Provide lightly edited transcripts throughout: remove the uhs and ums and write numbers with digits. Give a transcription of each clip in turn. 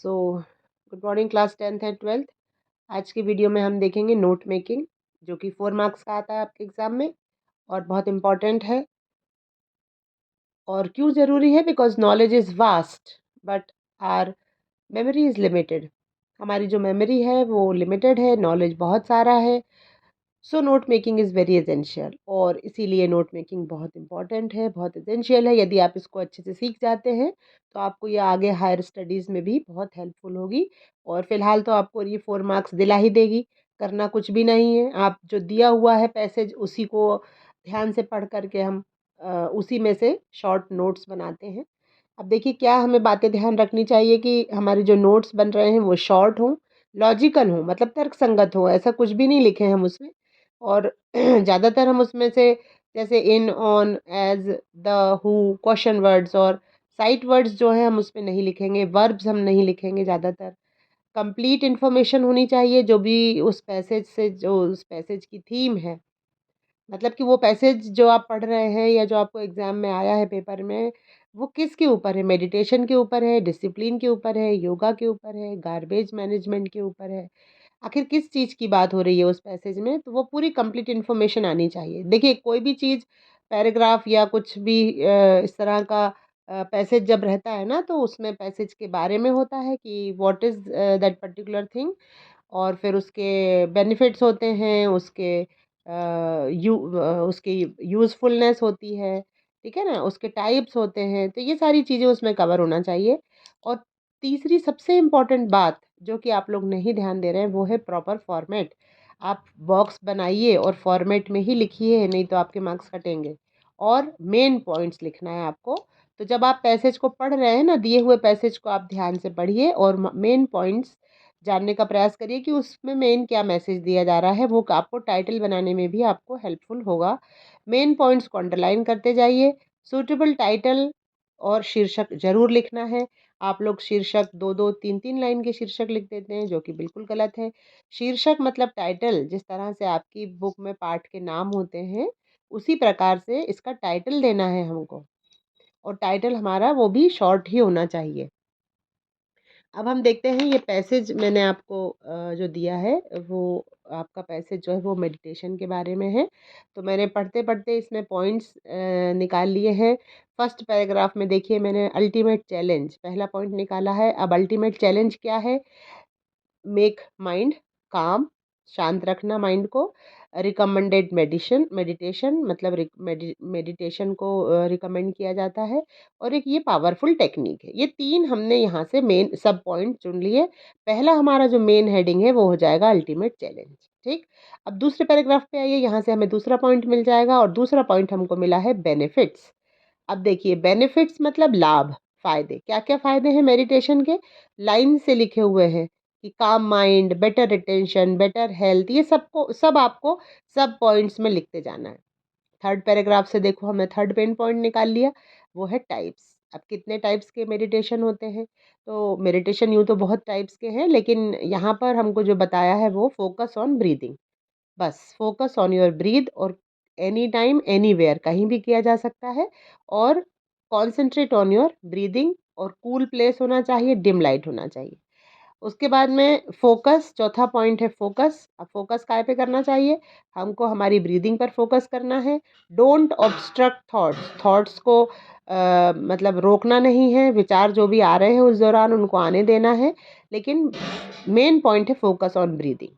So good morning class 10th and 12th। आज की video में हम देखेंगे नोट मेकिंग, जो कि 4 मार्क्स का आता है आपके एग्ज़ाम में और बहुत इम्पॉर्टेंट है। और क्यों ज़रूरी है? Because knowledge is vast but our memory is limited. हमारी जो मेमोरी है वो लिमिटेड है, नॉलेज बहुत सारा है। So note making is very essential और इसीलिए नोट मेकिंग बहुत इंपॉर्टेंट है, बहुत एसेंशियल है। यदि आप इसको अच्छे से सीख जाते हैं तो आपको ये आगे हायर स्टडीज़ में भी बहुत हेल्पफुल होगी। और फिलहाल तो आपको ये 4 मार्क्स दिला ही देगी, करना कुछ भी नहीं है। आप जो दिया हुआ है पैसेज उसी को ध्यान से पढ़ करके हम उसी में से शॉर्ट नोट्स बनाते हैं। अब देखिए क्या हमें बातें ध्यान रखनी चाहिए कि हमारे जो नोट्स बन रहे हैं वो शॉर्ट हों, लॉजिकल हों, मतलब तर्कसंगत हों। ऐसा कुछ भी नहीं लिखे हम उसमें। और ज़्यादातर हम उसमें से जैसे in, on, as, the, who, question words और साइट वर्ड्स जो है हम उसमें नहीं लिखेंगे, वर्ब्स हम नहीं लिखेंगे ज़्यादातर। कंप्लीट इन्फॉर्मेशन होनी चाहिए, जो भी उस पैसेज से, जो उस पैसेज की थीम है, मतलब कि वो पैसेज जो आप पढ़ रहे हैं या जो आपको एग्ज़ाम में आया है पेपर में, वो किसके ऊपर है? मेडिटेशन के ऊपर है, डिसिप्लिन के ऊपर है, योगा के ऊपर है, गार्बेज मैनेजमेंट के ऊपर है। आखिर किस चीज़ की बात हो रही है उस पैसेज में, तो वो पूरी कंप्लीट इन्फॉर्मेशन आनी चाहिए। देखिए कोई भी चीज़, पैराग्राफ या कुछ भी इस तरह का पैसेज जब रहता है ना, तो उसमें पैसेज के बारे में होता है कि what is that particular thing, और फिर उसके बेनिफिट्स होते हैं, उसकी यूज़फुलनेस होती है, ठीक है ना? उसके टाइप्स होते हैं, तो ये सारी चीज़ें उसमें कवर होना चाहिए। और तीसरी सबसे इम्पोर्टेंट बात जो कि आप लोग नहीं ध्यान दे रहे हैं, वो है प्रॉपर फॉर्मेट। आप बॉक्स बनाइए और फॉर्मेट में ही लिखिए, नहीं तो आपके मार्क्स कटेंगे। और मेन पॉइंट्स लिखना है आपको। तो जब आप पैसेज को पढ़ रहे हैं ना, दिए हुए पैसेज को आप ध्यान से पढ़िए और मेन पॉइंट्स जानने का प्रयास करिए कि उसमें मेन क्या मैसेज दिया जा रहा है। वो आपको टाइटल बनाने में भी आपको हेल्पफुल होगा। मेन पॉइंट्स को अंडरलाइन करते जाइए। सूटेबल टाइटल और शीर्षक ज़रूर लिखना है। आप लोग शीर्षक 2-2, 3-3 लाइन के शीर्षक लिख देते हैं, जो कि बिल्कुल गलत है। शीर्षक मतलब टाइटल, जिस तरह से आपकी बुक में पाठ के नाम होते हैं, उसी प्रकार से इसका टाइटल देना है हमको। और टाइटल हमारा वो भी शॉर्ट ही होना चाहिए। अब हम देखते हैं ये पैसेज मैंने आपको जो दिया है, वो आपका पैसेज जो है वो मेडिटेशन के बारे में है। तो मैंने पढ़ते-पढ़ते इसमें पॉइंट्स निकाल लिए हैं। फर्स्ट पैराग्राफ में देखिए मैंने अल्टीमेट चैलेंज पहला पॉइंट निकाला है। अब अल्टीमेट चैलेंज क्या है? मेक माइंड काम, शांत रखना माइंड को। रिकमेंडेड मेडिटेशन मतलब मेडिटेशन को रिकमेंड किया जाता है। और एक ये पावरफुल टेक्निक है। ये 3 हमने यहाँ से मेन सब पॉइंट चुन लिए। पहला हमारा जो मेन हेडिंग है वो हो जाएगा अल्टीमेट चैलेंज। ठीक। अब दूसरे पैराग्राफ पे आइए, यहाँ से हमें दूसरा पॉइंट मिल जाएगा और दूसरा पॉइंट हमको मिला है बेनिफिट्स। अब देखिए बेनिफिट्स मतलब लाभ, फायदे। क्या क्या फायदे हैं मेडिटेशन के? लाइन से लिखे हुए हैं कि काम mind, better retention, better health, ये सब आपको सब पॉइंट्स में लिखते जाना है। थर्ड पैराग्राफ से देखो हमने थर्ड पेन पॉइंट निकाल लिया, वो है टाइप्स। अब कितने टाइप्स के मेडिटेशन होते हैं? तो मेडिटेशन यूँ तो बहुत टाइप्स के हैं, लेकिन यहाँ पर हमको जो बताया है वो फोकस ऑन ब्रीदिंग। बस फोकस ऑन योर ब्रीथ। और एनी टाइम एनीवेयर कहीं भी किया जा सकता है। और कॉन्सेंट्रेट ऑन योर ब्रीदिंग। और कूल प्लेस होना चाहिए, डिम लाइट होना चाहिए। उसके बाद में फोकस, चौथा पॉइंट है फोकस। अब फोकस काय पे करना चाहिए? हमको हमारी ब्रीदिंग पर फोकस करना है। डोंट ऑब्स्ट्रक्ट थॉट्स, थॉट्स को मतलब रोकना नहीं है। विचार जो भी आ रहे हैं उस दौरान उनको आने देना है, लेकिन मेन पॉइंट है फोकस ऑन ब्रीदिंग।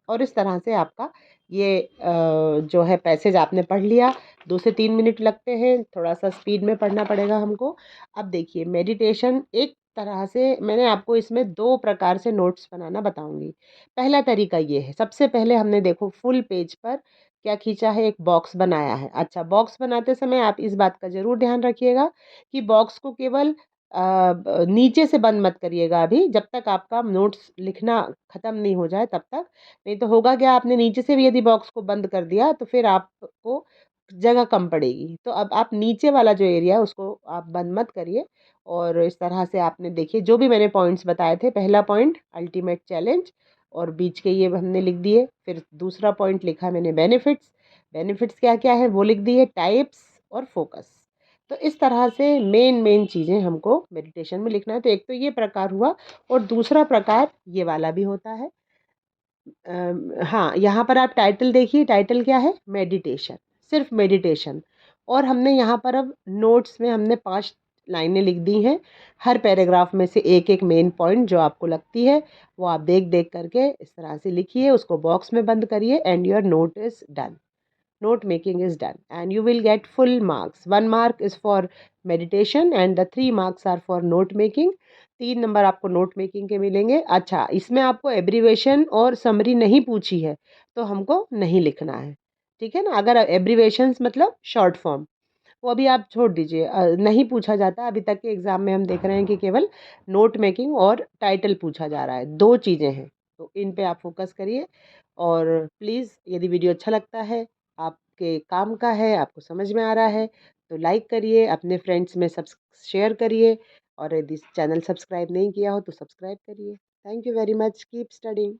और इस तरह से आपका ये जो है पैसेज आपने पढ़ लिया। 2 से 3 मिनट लगते हैं, थोड़ा सा स्पीड में पढ़ना पड़ेगा हमको। अब देखिए मेडिटेशन एक तरह से मैंने आपको इसमें 2 प्रकार से नोट्स बनाना बताऊंगी। पहला तरीका ये है, सबसे पहले हमने देखो फुल पेज पर क्या खींचा है, एक बॉक्स बनाया है। अच्छा, बॉक्स बनाते समय आप इस बात का ज़रूर ध्यान रखिएगा कि बॉक्स को केवल नीचे से बंद मत करिएगा अभी, जब तक आपका नोट्स लिखना ख़त्म नहीं हो जाए तब तक। नहीं तो होगा क्या, आपने नीचे से भी यदि बॉक्स को बंद कर दिया तो फिर आपको जगह कम पड़ेगी। तो अब आप नीचे वाला जो एरिया है उसको आप बंद मत करिए। और इस तरह से आपने देखिए जो भी मैंने पॉइंट्स बताए थे, पहला पॉइंट अल्टीमेट चैलेंज और बीच के ये हमने लिख दिए। फिर दूसरा पॉइंट लिखा मैंने बेनिफिट्स। बेनिफिट्स क्या क्या है वो लिख दिए, टाइप्स और फोकस। तो इस तरह से मेन चीज़ें हमको मेडिटेशन में लिखना है। तो एक तो ये प्रकार हुआ और दूसरा प्रकार ये वाला भी होता है। हाँ, यहाँ पर आप टाइटल देखिए, टाइटल क्या है? मेडिटेशन, सिर्फ मेडिटेशन। और हमने यहाँ पर अब नोट्स में हमने 5 लाइनें लिख दी हैं। हर पैराग्राफ में से एक-एक मेन पॉइंट जो आपको लगती है, वो आप देख-देख करके इस तरह से लिखिए, उसको बॉक्स में बंद करिए and your note is done. Note making is done and you will get full marks. 1 mark is for meditation and the 3 marks are for note making. 3 number आपको नोट मेकिंग के मिलेंगे। अच्छा, इसमें आपको एब्रीवेशन और समरी नहीं पूछी है तो हमको नहीं लिखना है, ठीक है ना। अगर एब्रीवेशंस मतलब शॉर्ट फॉर्म, वो अभी आप छोड़ दीजिए, नहीं पूछा जाता। अभी तक के एग्ज़ाम में हम देख रहे हैं कि केवल नोट मेकिंग और टाइटल पूछा जा रहा है, 2 चीज़ें हैं। तो इन पे आप फ़ोकस करिए और प्लीज़ यदि वीडियो अच्छा लगता है, आपके काम का है, आपको समझ में आ रहा है, तो लाइक करिए, अपने फ्रेंड्स में शेयर करिए और यदि चैनल सब्सक्राइब नहीं किया हो तो सब्सक्राइब करिए। Thank you very much, keep studying.